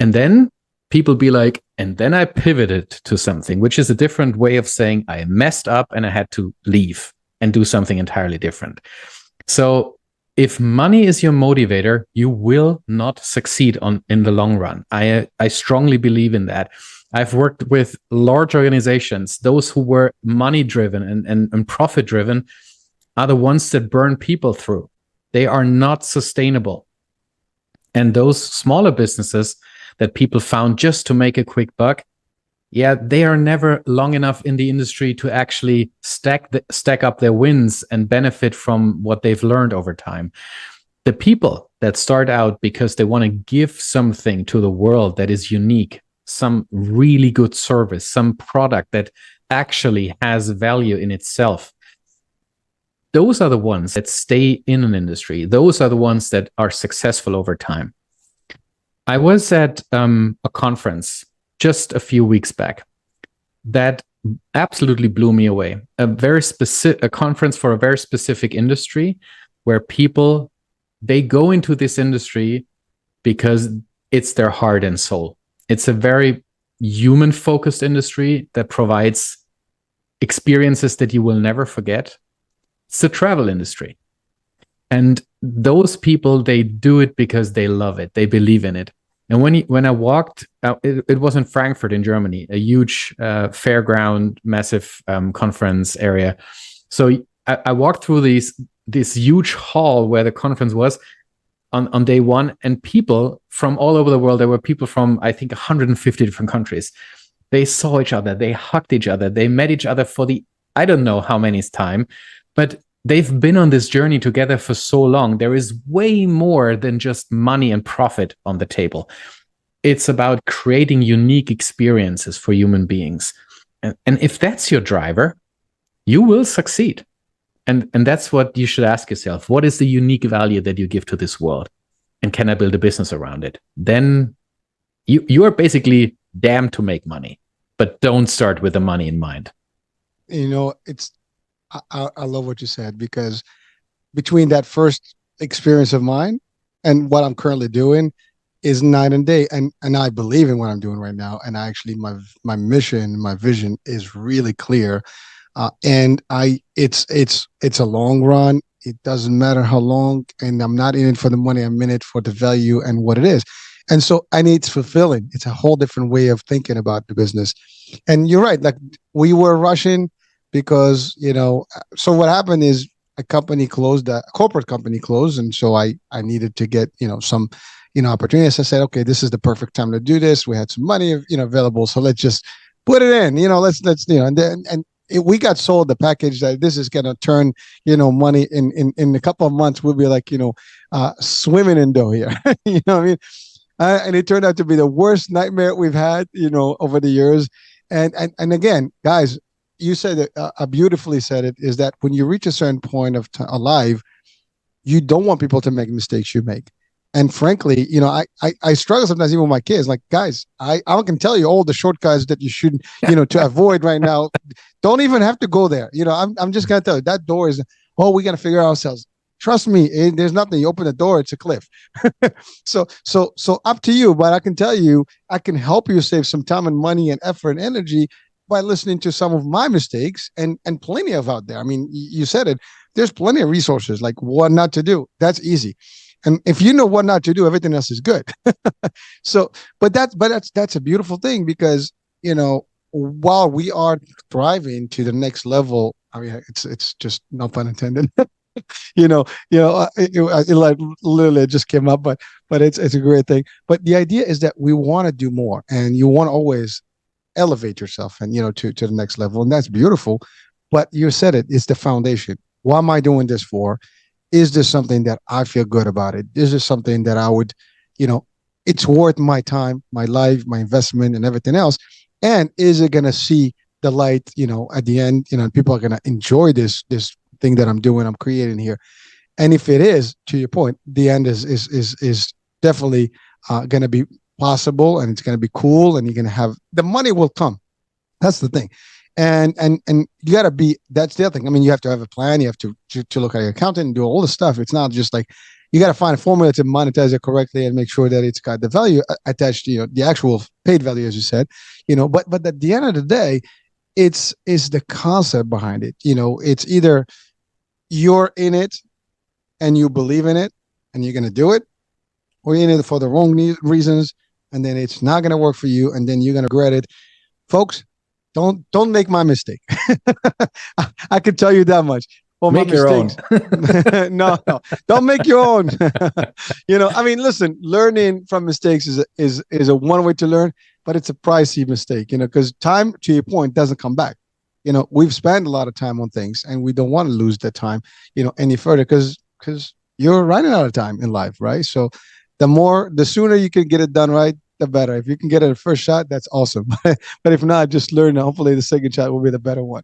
And then people be like, and then I pivoted to something, which is a different way of saying I messed up and I had to leave and do something entirely different. So if money is your motivator, you will not succeed in the long run. I strongly believe in that. I've worked with large organizations. Those who were money driven and profit driven are the ones that burn people through. They are not sustainable. And those smaller businesses that people found just to make a quick buck, they are never long enough in the industry to actually stack up their wins and benefit from what they've learned over time. The people that start out because they want to give something to the world that is unique, some really good service, some product that actually has value in itself, those are the ones that stay in an industry. Those are the ones that are successful over time. I was at a conference just a few weeks back that absolutely blew me away. A conference for a very specific industry, where people, they go into this industry because it's their heart and soul. It's a very human focused industry that provides experiences that you will never forget. It's the travel industry. And those people, they do it because they love it. They believe in it. And when I walked, it was in Frankfurt in Germany, a huge fairground, massive conference area. So I walked through this huge hall where the conference was on day one, and people from all over the world. There were people from, I think, 150 different countries. They saw each other. They hugged each other. They met each other for I don't know how many time, but they've been on this journey together for so long. There is way more than just money and profit on the table. It's about creating unique experiences for human beings. And if that's your driver, you will succeed. And that's what you should ask yourself. What is the unique value that you give to this world? And can I build a business around it? Then you are basically damned to make money, but don't start with the money in mind. I love what you said, because between that first experience of mine and what I'm currently doing is night and day. And I believe in what I'm doing right now. And my mission, my vision is really clear. It's a long run. It doesn't matter how long, and I'm not in it for the money. I'm in it for the value and what it is. And so, and it's fulfilling. It's a whole different way of thinking about the business. And you're right. Like we were rushing because, so what happened is a corporate company closed. And so I needed to get, some, opportunities. I said, okay, this is the perfect time to do this. We had some money, available. So let's just put it in, let's, and then, we got sold the package that this is going to turn, money in a couple of months. We'll be like, swimming in dough here. You know what I mean? And it turned out to be the worst nightmare we've had, over the years. And again, guys, you said it, beautifully said it, is that when you reach a certain point of alive, you don't want people to make mistakes you make. And frankly, I struggle sometimes even with my kids. Like, guys, I can tell you all the shortcuts that you should, to avoid right now. Don't even have to go there. I'm just gonna tell you that door is. Oh, we gotta figure out ourselves. Trust me, there's nothing. You open the door, it's a cliff. So up to you. But I can tell you, I can help you save some time and money and effort and energy by listening to some of my mistakes and plenty of out there. I mean, you said it. There's plenty of resources like what not to do. That's easy. And if you know what not to do, everything else is good. So, but that's a beautiful thing because, while we are thriving to the next level, I mean, it's just no pun intended. It like literally just came up, but it's a great thing. But the idea is that we want to do more, and you want to always elevate yourself, and to the next level, and that's beautiful. But you said it's the foundation. What am I doing this for? Is this something that I feel good about it? Is this something that I would, it's worth my time, my life, my investment, and everything else? And is it going to see the light, at the end, people are going to enjoy this thing that I'm doing, I'm creating here. And if it is, to your point, the end is definitely going to be possible, and it's going to be cool, and you're going to have, the money will come. That's the thing. And you got to be, that's the other thing. I mean, you have to have a plan. You have to look at your accountant and do all the stuff. It's not just like, you got to find a formula to monetize it correctly and make sure that it's got the value attached to, the actual paid value, as you said, but at the end of the day, it's the concept behind it. It's either you're in it and you believe in it and you're going to do it, or you're in it for the wrong reasons, and then it's not going to work for you, and then you're going to regret it. Folks, don't make my mistake. I can tell you that much. Well, make your own. No, don't make your own. I mean, listen, learning from mistakes is a one way to learn, but it's a pricey mistake, because time, to your point, doesn't come back. We've spent a lot of time on things, and we don't want to lose that time, any further, because you're running out of time in life, right? So the sooner you can get it done right, the better. If you can get it a first shot, that's awesome. But if not, just learn. Hopefully the second shot will be the better one.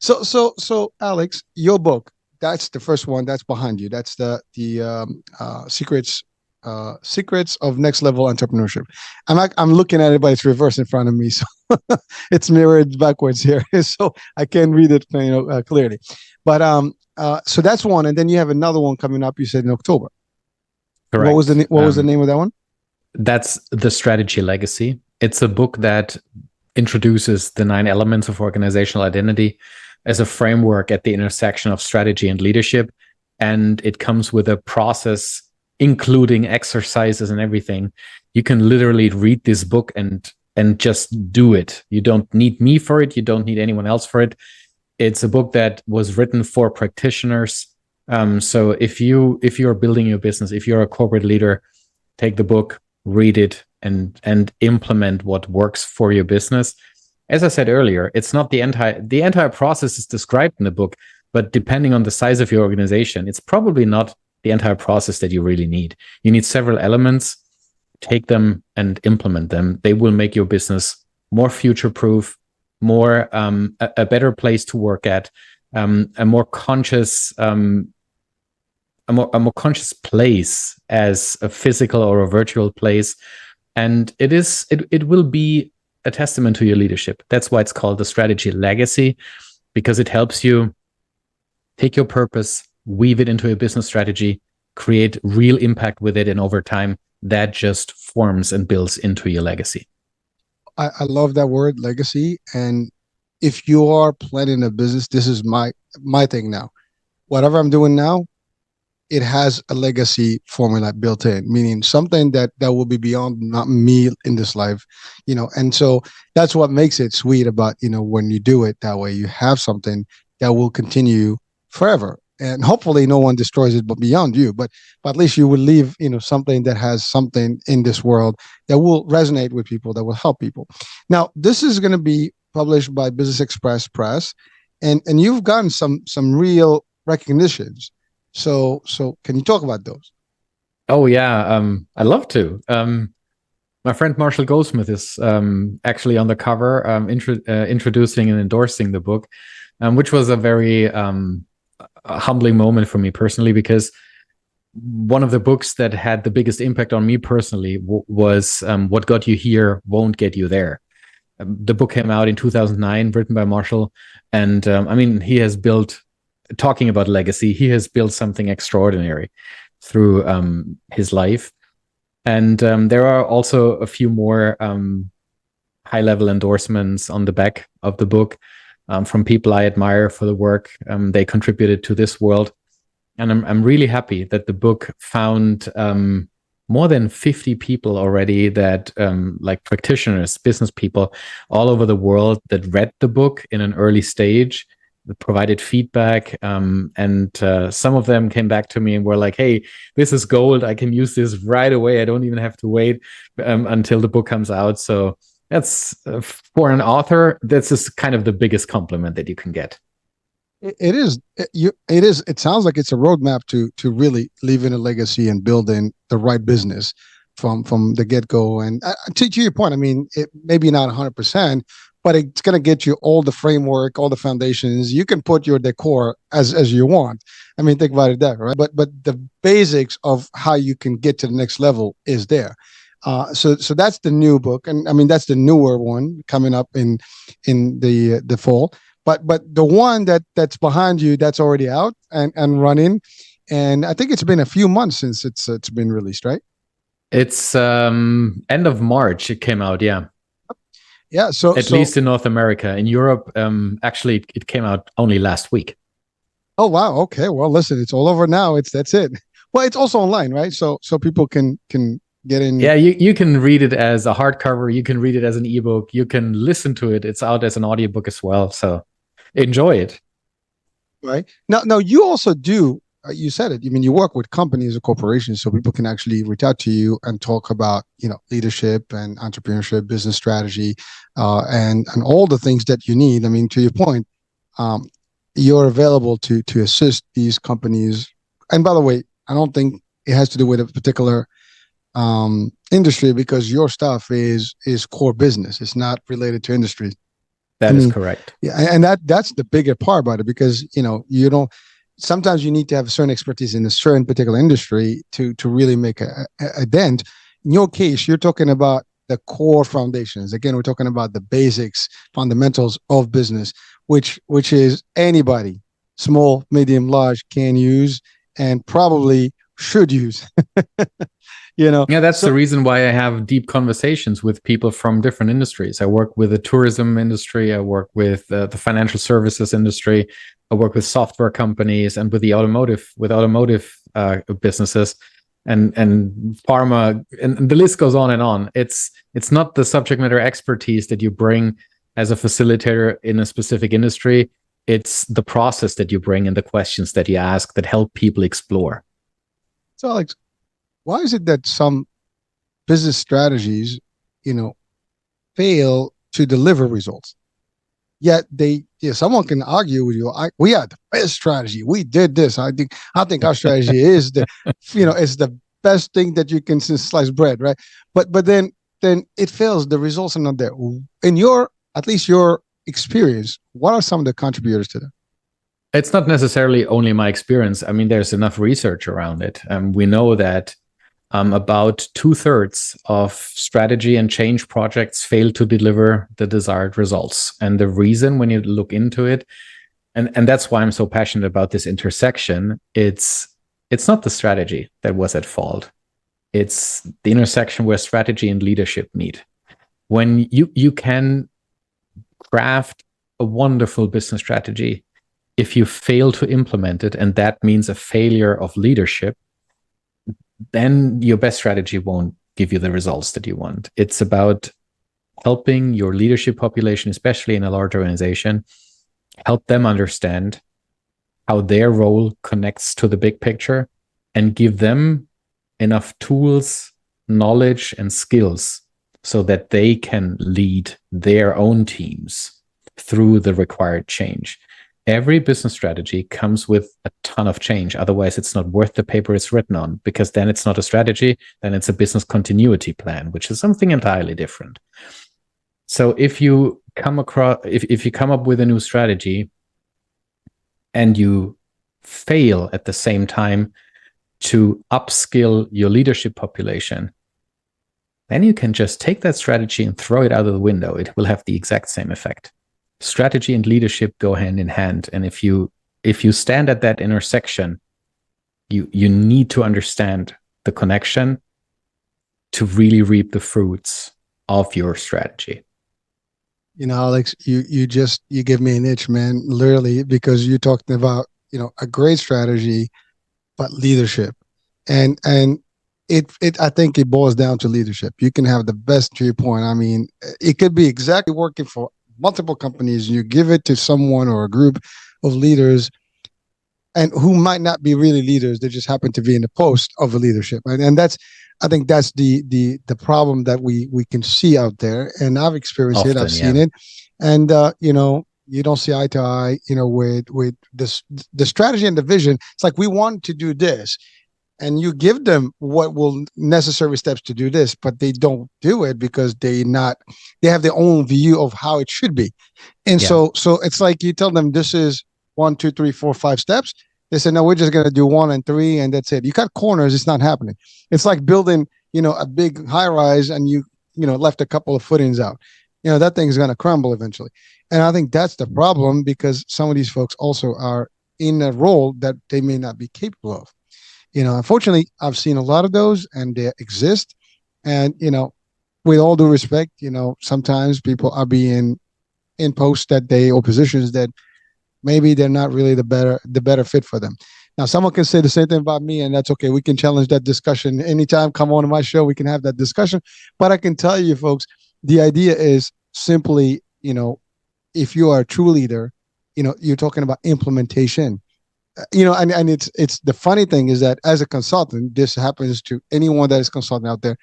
So Alex, your book, that's the first one that's behind you. That's the secrets of next level entrepreneurship. I'm looking at it, but it's reversed in front of me. So it's mirrored backwards here. So I can't read it, clearly. But so that's one. And then you have another one coming up, you said, in October. Correct. What was the name of that one? That's The Strategy Legacy. It's a book that introduces the 9 elements of organizational identity as a framework at the intersection of strategy and leadership. And it comes with a process, including exercises and everything. You can literally read this book and just do it. You don't need me for it. You don't need anyone else for it. It's a book that was written for practitioners. So if you're building your business, if you're a corporate leader, take the book, read it, and implement what works for your business. As I said earlier, it's not the entire process is described in the book, but depending on the size of your organization, it's probably not the entire process that you really need. You need several elements. Take them and implement them. They will make your business more future-proof, more a better place to work at, a more conscious place as a physical or a virtual place. And it will be a testament to your leadership. That's why it's called The Strategy Legacy, because it helps you take your purpose, weave it into a business strategy, create real impact with it, and over time, that just forms and builds into your legacy. I love that word, legacy. And if you are planning a business, this is my thing now. Whatever I'm doing now, it has a legacy formula built in, meaning something that will be beyond not me in this life, and so that's what makes it sweet about, when you do it that way, you have something that will continue forever, and hopefully no one destroys it but beyond you, but at least you will leave, something that has something in this world that will resonate with people, that will help people. Now, this is going to be published by Business Express Press, and you've gotten some real recognitions. So can you talk about those? Oh yeah, I'd love to. My friend Marshall Goldsmith is actually on the cover, introducing and endorsing the book, which was a very humbling moment for me personally, because one of the books that had the biggest impact on me personally was What Got You Here Won't Get You There. The book came out in 2009, written by Marshall, and he has built, talking about legacy, he has built something extraordinary through his life. And there are also a few more high-level endorsements on the back of the book from people I admire for the work they contributed to this world. And I'm really happy that the book found more than 50 people already, that like practitioners, business people all over the world, that read the book in an early stage, provided feedback, and some of them came back to me and were like, hey, this is gold, I can use this right away, I don't even have to wait until the book comes out. So that's for an author, this is kind of the biggest compliment that you can get. It is. It sounds like it's a roadmap to really leaving a legacy and building the right business from the get-go. And to your point, it maybe not 100%, but it's going to get you all the framework, all the foundations. You can put your decor as you want. Think about it that, right? But the basics of how you can get to the next level is there. So that's the new book, and that's the newer one coming up in the fall. But the one that's behind you, that's already out and running, and I think it's been a few months since it's been released, right? It's end of March it came out, yeah. Yeah, so at least in North America. In Europe, actually, it came out only last week. Oh wow! Okay, well, listen, it's all over now. That's it. Well, it's also online, right? So people can get in. Yeah, you can read it as a hardcover. You can read it as an ebook. You can listen to it. It's out as an audiobook as well. So enjoy it. Right now, you also do. You said it. You work with companies or corporations, so people can actually reach out to you and talk about leadership and entrepreneurship, business strategy, and all the things that you need. To your point, you're available to assist these companies. And by the way, I don't think it has to do with a particular industry, because your stuff is core business. It's not related to industry. That is correct. Yeah, and that's the bigger part about it, because you don't. Sometimes you need to have a certain expertise in a certain particular industry to really make a dent. In your case, you're talking about the core foundations. Again, we're talking about the basics, fundamentals of business, which is anybody, small, medium, large, can use and probably should use. Yeah, that's the reason why I have deep conversations with people from different industries. I work with the tourism industry. I work with the financial services industry. I work with software companies and with the automotive businesses and pharma, and the list goes on and on. It's not the subject matter expertise that you bring as a facilitator in a specific industry. It's the process that you bring and the questions that you ask that help people explore. So, Alex, why is it that some business strategies, fail to deliver results? Yet someone can argue with you. We had the best strategy. We did this. I think our strategy is it's the best thing that you can slice bread, right? But then it fails. The results are not there. In at least your experience, what are some of the contributors to that? It's not necessarily only my experience. There's enough research around it. We know that about 2/3 of strategy and change projects fail to deliver the desired results. And the reason, when you look into it, and that's why I'm so passionate about this intersection, it's not the strategy that was at fault. It's the intersection where strategy and leadership meet. When you can craft a wonderful business strategy, if you fail to implement it, and that means a failure of leadership, then your best strategy won't give you the results that you want. It's about helping your leadership population, especially in a large organization, help them understand how their role connects to the big picture and give them enough tools, knowledge, and skills so that they can lead their own teams through the required change. Every business strategy comes with a ton of change. Otherwise, it's not worth the paper it's written on, because then it's not a strategy, then it's a business continuity plan, which is something entirely different. So if you come across, if you come up with a new strategy and you fail at the same time to upskill your leadership population, then you can just take that strategy and throw it out of the window. It will have the exact same effect. Strategy and leadership go hand in hand. And if you stand at that intersection, you need to understand the connection to really reap the fruits of your strategy. You know, Alex, you give me an itch, man, literally, because you're talking about, a great strategy, but leadership. And it I think it boils down to leadership. You can have the best, to your point. I mean, it could be exactly working for multiple companies. You give it to someone or a group of leaders, and who might not be really leaders. They just happen to be in the post of a leadership. And I think that's the problem that we can see out there. And I've experienced it. I've seen it. And, you don't see eye to eye, with this, the strategy and the vision. It's like, we want to do this, and you give them what will necessary steps to do this, but they don't do it because they have their own view of how it should be. And so it's like, you tell them this is 1, 2, 3, 4, 5 steps. They say, no, we're just going to do 1 and 3, and that's it. You cut corners. It's not happening. It's like building, a big high rise, and you left a couple of footings out. That thing's going to crumble eventually. And I think that's the problem, because some of these folks also are in a role that they may not be capable of. Unfortunately, I've seen a lot of those, and they exist. And, with all due respect, sometimes people are being in posts or positions that maybe they're not really the better fit for them. Now, someone can say the same thing about me, and that's okay. We can challenge that discussion anytime. Come on to my show. We can have that discussion. But I can tell you, folks, the idea is simply, if you are a true leader, you're talking about implementation. And it's the funny thing is that as a consultant, this happens to anyone that is consulting out there.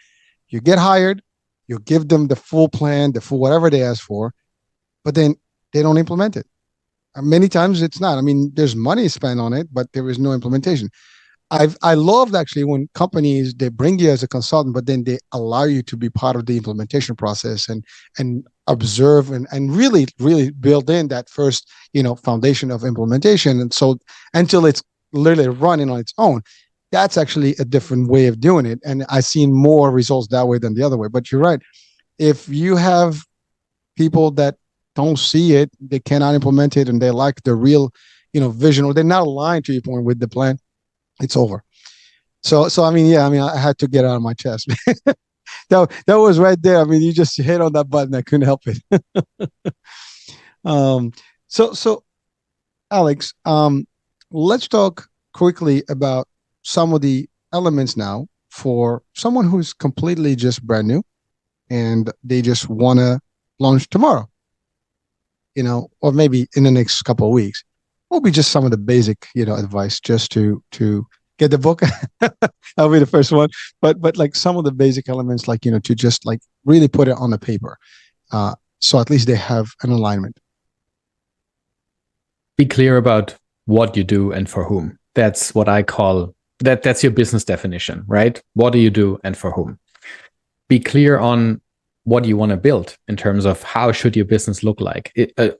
You get hired, you give them the full plan, the full whatever they ask for, but then they don't implement it. Many times it's not. I mean, there's money spent on it, but there is no implementation. I loved actually when companies, they bring you as a consultant, but then they allow you to be part of the implementation process and observe and really, really build in that first, foundation of implementation. And so until it's literally running on its own, that's actually a different way of doing it. And I've seen more results that way than the other way. But you're right. If you have people that don't see it, they cannot implement it, and they like the real, vision, or they're not aligned, to your point, with the plan, it's over. So I had to get it out of my chest. that was right there. I mean, you just hit on that button. I couldn't help it. So Alex, let's talk quickly about some of the elements now for someone who's completely just brand new and they just want to launch tomorrow, or maybe in the next couple of weeks. What will be just some of the basic, advice just to get the book? That'll be the first one. But like some of the basic elements, like, to just like really put it on the paper. So at least they have an alignment. Be clear about what you do and for whom. That's what I call that's your business definition, right? What do you do and for whom? Be clear on what you want to build in terms of how should your business look like.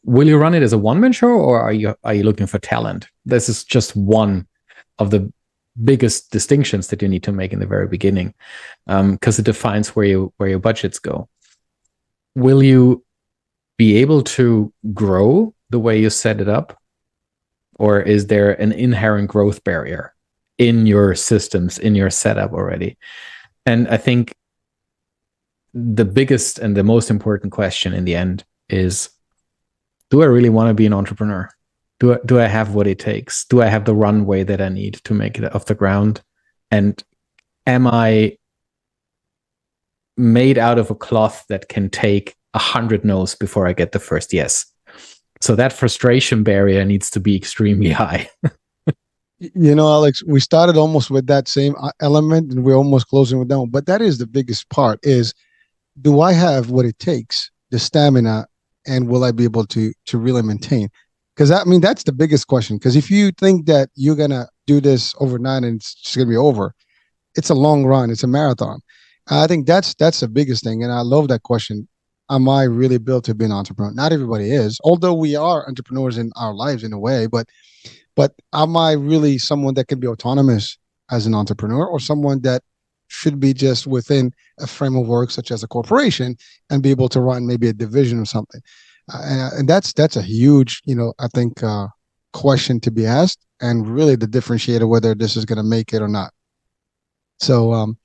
Will you run it as a one-man show, or are you looking for talent? This is just one of the biggest distinctions that you need to make in the very beginning, because it defines where your budgets go. Will you be able to grow the way you set it up, or is there an inherent growth barrier in your systems, in your setup already? And I think the biggest and the most important question in the end is, do I really want to be an entrepreneur? Do I have what it takes? Do I have the runway that I need to make it off the ground? And am I made out of a cloth that can take 100 no's before I get the first yes? So that frustration barrier needs to be extremely high. Alex, we started almost with that same element, and we're almost closing with that one. But that is the biggest part: is do I have what it takes, the stamina, and will I be able to really maintain? Because that's the biggest question. Because if you think that you're gonna do this overnight and it's just gonna be over, it's a long run. It's a marathon. I think that's the biggest thing. And I love that question. Am I really built to be an entrepreneur? Not everybody is, although we are entrepreneurs in our lives in a way. But am I really someone that can be autonomous as an entrepreneur, or someone that should be just within a frame of work such as a corporation and be able to run maybe a division or something? And that's a huge, I think, question to be asked, and really the differentiator whether this is going to make it or not. So,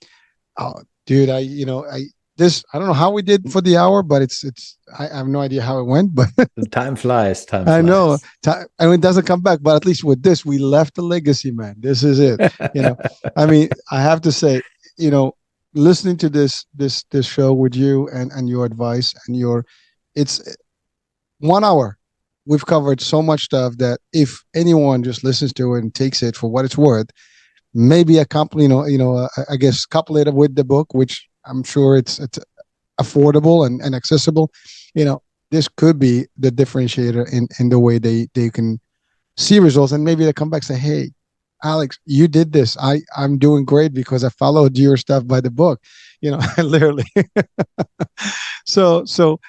dude, I don't know how we did for the hour, but I have no idea how it went, but time flies. I know, and it doesn't come back. But at least with this, we left a legacy, man. This is it. I have to say, listening to this show with you and your advice and it's 1 hour. We've covered so much stuff that if anyone just listens to it and takes it for what it's worth, maybe I guess couple it with the book, which I'm sure it's affordable and accessible. This could be the differentiator in the way they can see results, and maybe they come back and say, "Hey, Alex, you did this. I'm doing great because I followed your stuff by the book." Literally. So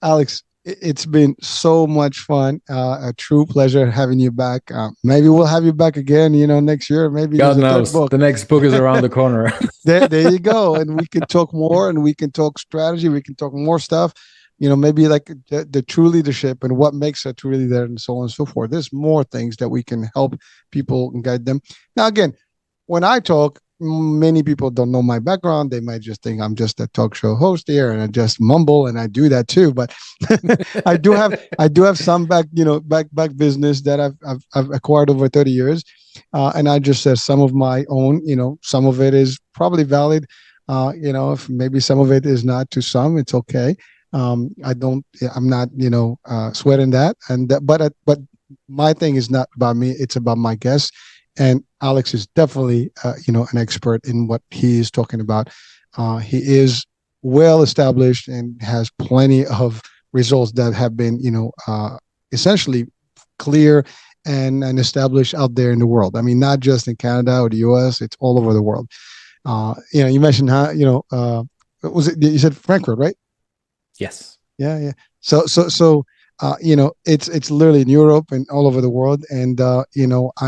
Alex, it's been so much fun. A true pleasure having you back. Maybe we'll have you back again, next year. Maybe God knows. The next book is around the corner. There you go. And we can talk more, and we can talk strategy. We can talk more stuff, maybe like the true leadership and what makes a true leader and so on and so forth. There's more things that we can help people and guide them. Now, again, when I talk, many people don't know my background. They might just think I'm just a talk show host here and I just mumble, and I do that too. But I do have some back business that I've acquired over 30 years. And I just said some of my own, some of it is probably valid. If maybe some of it is not to some, it's okay. I'm not, sweating that. But my thing is not about me. It's about my guests. And Alex is definitely, an expert in what he is talking about. He is well established and has plenty of results that have been, essentially clear and established out there in the world. I mean, not just in Canada or the US, it's all over the world. You mentioned how, what was it? You said Frankfurt, right? Yes. Yeah. So, it's literally in Europe and all over the world. And, I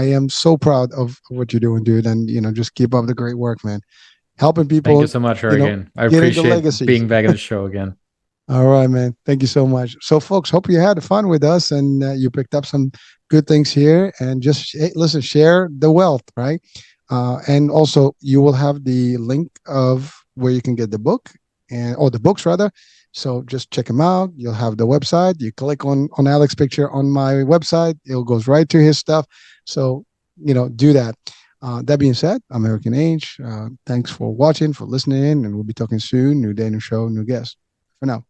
am so proud of what you're doing, dude. And, just keep up the great work, man. Helping people. Thank you so much, Hurricane. I appreciate being back in the show again. All right, man. Thank you so much. So, folks, hope you had fun with us and you picked up some good things here. And just listen, share the wealth, right? And also, you will have the link of where you can get the book or the books rather. So just check them out. You'll have the website. You click on Alex's picture on my website. It goes right to his stuff. So, do that. That being said, I'm Hurricane H. Thanks for watching, for listening in, and we'll be talking soon. New day, new show, new guest. For now.